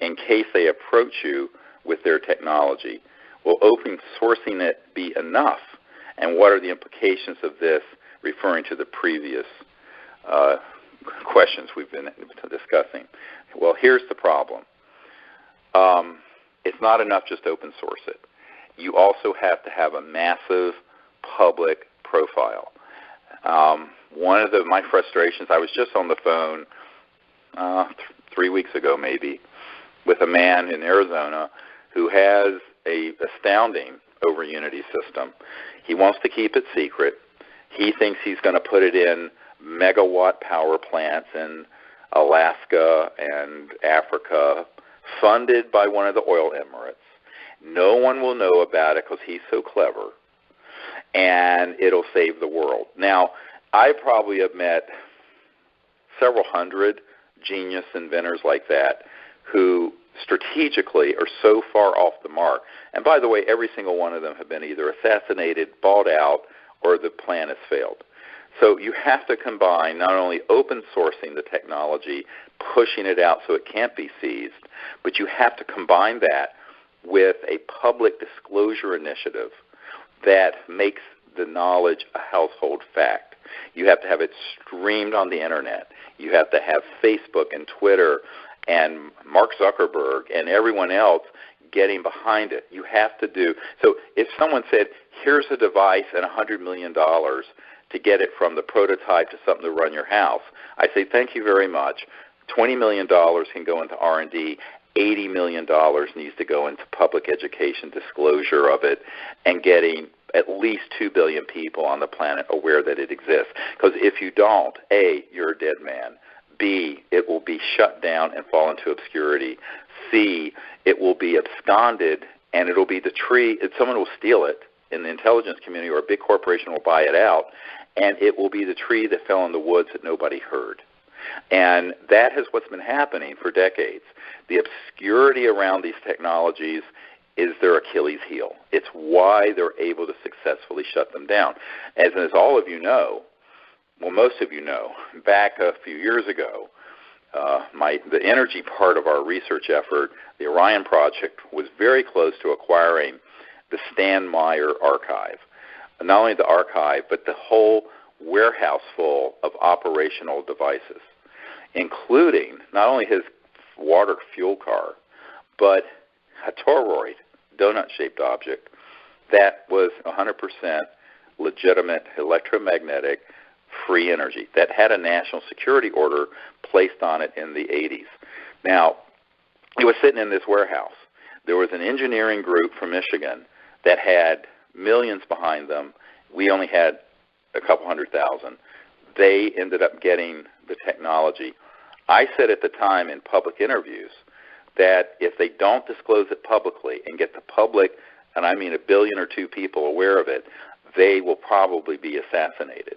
in case they approach you with their technology? Will open sourcing it be enough? And what are the implications of this, referring to the previous questions we've been discussing? Well, here's the problem. It's not enough just to open source it. You also have to have a massive public profile. One of my frustrations, I was just on the phone 3 weeks ago maybe with a man in Arizona who has a astounding over Unity system. He wants to keep it secret. He thinks he's going to put it in megawatt power plants in Alaska and Africa, funded by one of the oil emirates. No one will know about it because he's so clever, and it'll save the world. Now, I probably have met several hundred genius inventors like that who strategically are so far off the mark. And by the way, every single one of them have been either assassinated, bought out, or the plan has failed. So you have to combine not only open sourcing the technology, pushing it out so it can't be seized, but you have to combine that with a public disclosure initiative that makes the knowledge a household fact. You have to have it streamed on the internet. You have to have Facebook and Twitter and Mark Zuckerberg and everyone else getting behind it. You have to do. So if someone said, here's a device and $100 million to get it from the prototype to something to run your house, I say thank you very much. $20 million can go into R&D. $80 million needs to go into public education, disclosure of it, and getting at least 2 billion people on the planet aware that it exists. Because if you don't, A, you're a dead man. B, it will be shut down and fall into obscurity. C, it will be absconded, and it will be the tree. Someone will steal it in the intelligence community, or a big corporation will buy it out, and it will be the tree that fell in the woods that nobody heard. And that is what's been happening for decades. The obscurity around these technologies is their Achilles heel. It's why they're able to successfully shut them down. As all of you know, well, most of you know, back a few years ago, the energy part of our research effort, the Orion Project, was very close to acquiring the Stan Meyer archive. Not only the archive, but the whole warehouse full of operational devices, including not only his water fuel car, but a toroid, donut-shaped object that was 100% legitimate electromagnetic free energy that had a national security order placed on it in the 80s. Now, it was sitting in this warehouse. There was an engineering group from Michigan that had millions behind them. We only had a couple 100,000. They ended up getting the technology. I said at the time in public interviews that if they don't disclose it publicly and get the public, and I mean 1 billion or 2 people aware of it, they will probably be assassinated.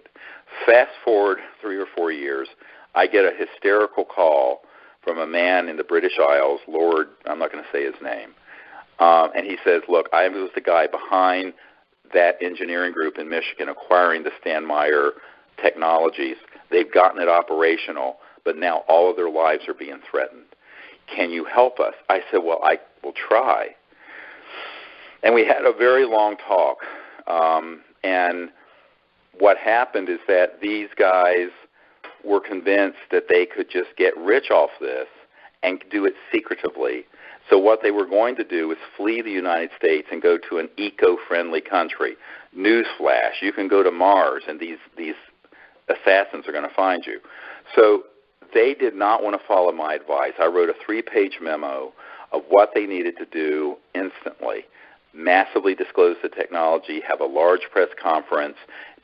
Fast forward 3 or 4 years, I get a hysterical call from a man in the British Isles, Lord, I'm not going to say his name, and he says, look, I was the guy behind that engineering group in Michigan acquiring the Stan Meyer technologies. They've gotten it operational, but now all of their lives are being threatened. Can you help us? I said, well, I will try. And we had a very long talk. And what happened is that these guys were convinced that they could just get rich off this and do it secretively. So what they were going to do is flee the United States and go to an eco-friendly country. Newsflash, you can go to Mars, and these assassins are going to find you. So they did not want to follow my advice. I wrote a 3-page memo of what they needed to do instantly. Massively disclose the technology, have a large press conference,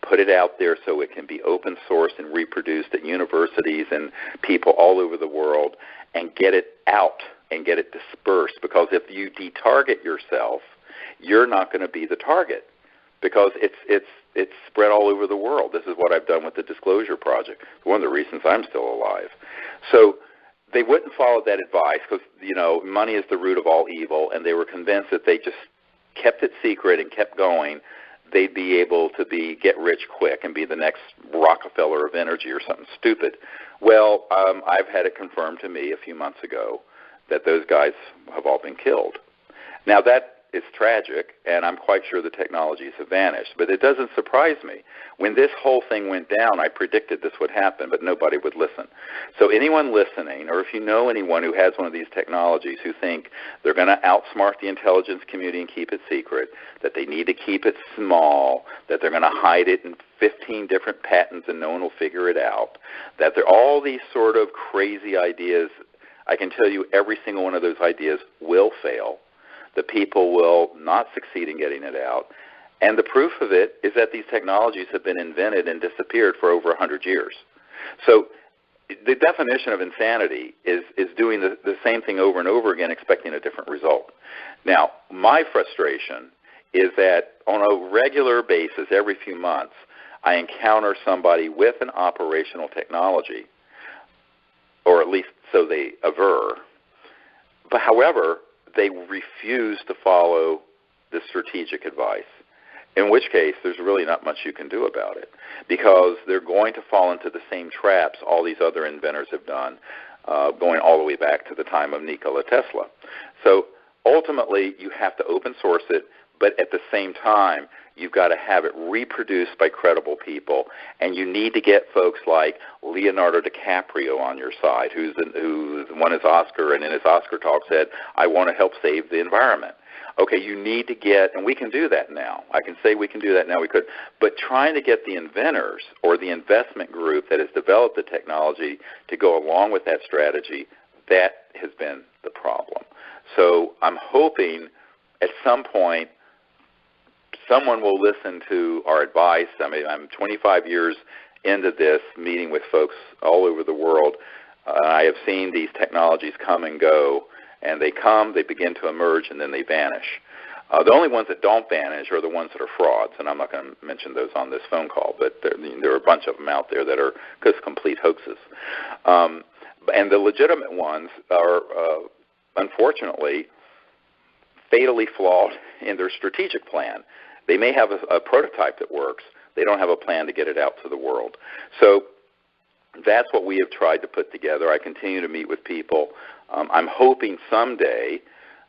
put it out there so it can be open sourced and reproduced at universities and people all over the world, and get it out and get it dispersed. Because if you de-target yourself, you're not going to be the target, because it's spread all over the world. This is what I've done with the Disclosure Project. It's one of the reasons I'm still alive. So they wouldn't follow that advice because, money is the root of all evil, and they were convinced that they just kept it secret and kept going, they'd be able to get rich quick and be the next Rockefeller of energy or something stupid. Well, I've had it confirmed to me a few months ago that those guys have all been killed. Now, that is tragic, and I'm quite sure the technologies have vanished. But it doesn't surprise me. When this whole thing went down, I predicted this would happen, but nobody would listen. So anyone listening, or if you know anyone who has one of these technologies who think they're going to outsmart the intelligence community and keep it secret, that they need to keep it small, that they're going to hide it in 15 different patents and no one will figure it out, that there are all these sort of crazy ideas, I can tell you every single one of those ideas will fail. The people will not succeed in getting it out. And the proof of it is that these technologies have been invented and disappeared for over 100 years. So the definition of insanity is doing the same thing over and over again, expecting a different result. Now, my frustration is that on a regular basis, every few months, I encounter somebody with an operational technology, or at least so they aver. But however, they refuse to follow the strategic advice, in which case there's really not much you can do about it, because they're going to fall into the same traps all these other inventors have done, going all the way back to the time of Nikola Tesla. So ultimately, you have to open source it, but at the same time, you've got to have it reproduced by credible people, and you need to get folks like Leonardo DiCaprio on your side, who's won his Oscar, and in his Oscar talk said, I want to help save the environment. Okay, you need to get, and we can do that now. I can say we can do that now, we could. But trying to get the inventors or the investment group that has developed the technology to go along with that strategy, that has been the problem. So I'm hoping at some point someone will listen to our advice. I mean, I'm 25 years into this, meeting with folks all over the world. I have seen these technologies come and go, and they come, they begin to emerge, and then they vanish. The only ones that don't vanish are the ones that are frauds, and I'm not going to mention those on this phone call, but there are a bunch of them out there that are just complete hoaxes. And the legitimate ones are, unfortunately, fatally flawed in their strategic plan. They may have a prototype that works. They don't have a plan to get it out to the world. So that's what we have tried to put together. I continue to meet with people. I'm hoping someday,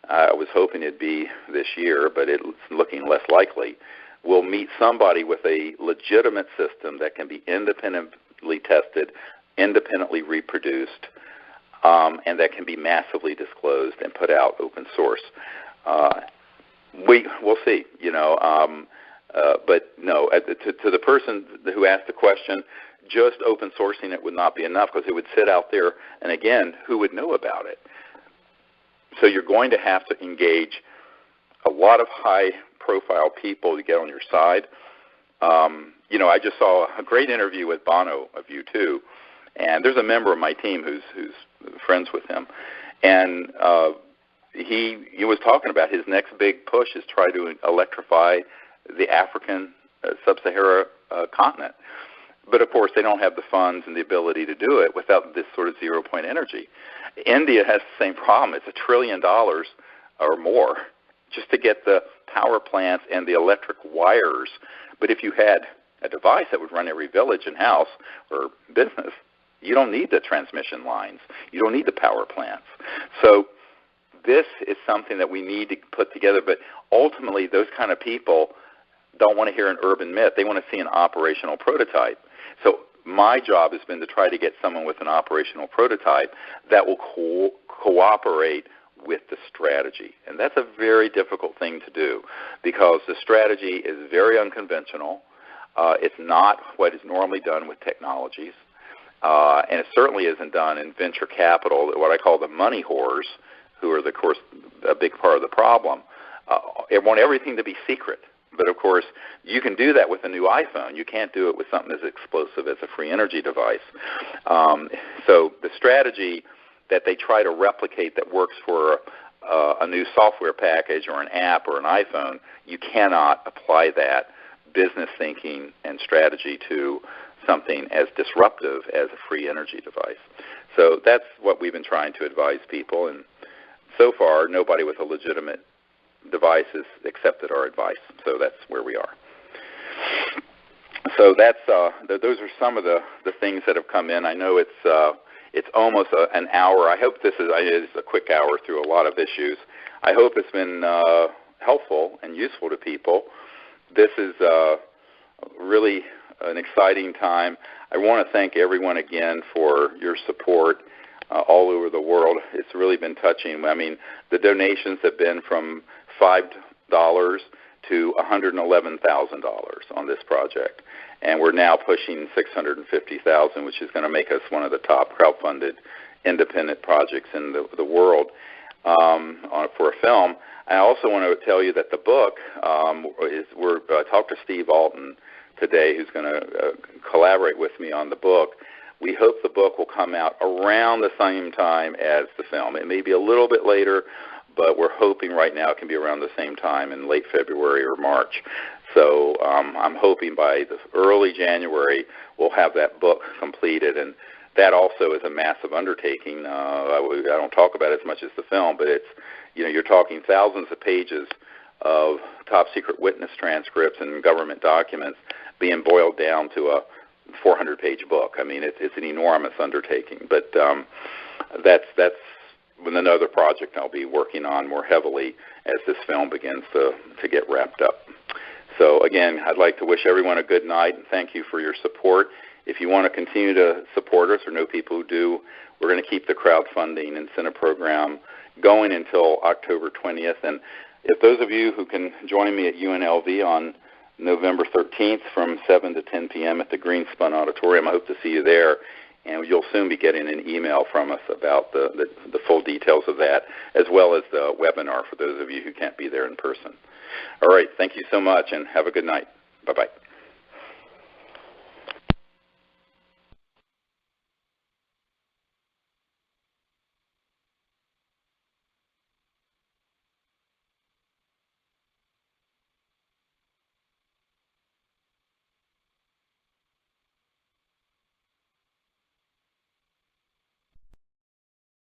I was hoping it'd be this year, but it's looking less likely, we'll meet somebody with a legitimate system that can be independently tested, independently reproduced, and that can be massively disclosed and put out open source. We'll see, but no, to the person who asked the question, just open sourcing it would not be enough, because it would sit out there, and again, who would know about it? So you're going to have to engage a lot of high-profile people to get on your side. I just saw a great interview with Bono of U2, and there's a member of my team who's friends with him, and he was talking about his next big push is try to electrify the African sub-Sahara continent. But, of course, they don't have the funds and the ability to do it without this sort of zero-point energy. India has the same problem. It's $1 trillion or more just to get the power plants and the electric wires. But if you had a device that would run every village and house or business, you don't need the transmission lines. You don't need the power plants. So this is something that we need to put together. But ultimately, those kind of people don't want to hear an urban myth. They want to see an operational prototype. So my job has been to try to get someone with an operational prototype that will cooperate with the strategy. And that's a very difficult thing to do, because the strategy is very unconventional. It's not what is normally done with technologies. And it certainly isn't done in venture capital, what I call the money whores, who are, of course, a big part of the problem. They want everything to be secret. But, of course, you can do that with a new iPhone. You can't do it with something as explosive as a free energy device. So the strategy that they try to replicate that works for a new software package or an app or an iPhone, you cannot apply that business thinking and strategy to something as disruptive as a free energy device. So that's what we've been trying to advise people. And so far, nobody with a legitimate devices accepted our advice, so that's where we are. So that's those are some of the things that have come in. I know it's almost an hour. I hope this is a quick hour through a lot of issues. I hope it's been helpful and useful to people. This is really an exciting time. I want to thank everyone again for your support all over the world. It's really been touching. I mean, the donations have been from $5 to $111,000 on this project, and we're now pushing $650,000, which is going to make us one of the top crowdfunded independent projects in the world for a film. I also want to tell you that the book I talked to Steve Alton today, who's going to collaborate with me on the book. We hope the book will come out around the same time as the film. It may be a little bit later, but we're hoping right now it can be around the same time in late February or March. So I'm hoping by the early January we'll have that book completed, and that also is a massive undertaking. I don't talk about it as much as the film, but it's, you're talking thousands of pages of top secret witness transcripts and government documents being boiled down to a 400-page book. I mean, it's an enormous undertaking, but that's another project I'll be working on more heavily as this film begins to get wrapped up. So again, I'd like to wish everyone a good night and thank you for your support. If you want to continue to support us or know people who do, we're going to keep the crowdfunding incentive program going until October 20th. And if those of you who can join me at UNLV on November 13th from 7 to 10 p.m. at the Greenspun Auditorium, I hope to see you there. And you'll soon be getting an email from us about the full details of that, as well as the webinar for those of you who can't be there in person. All right, thank you so much, and have a good night. Bye-bye.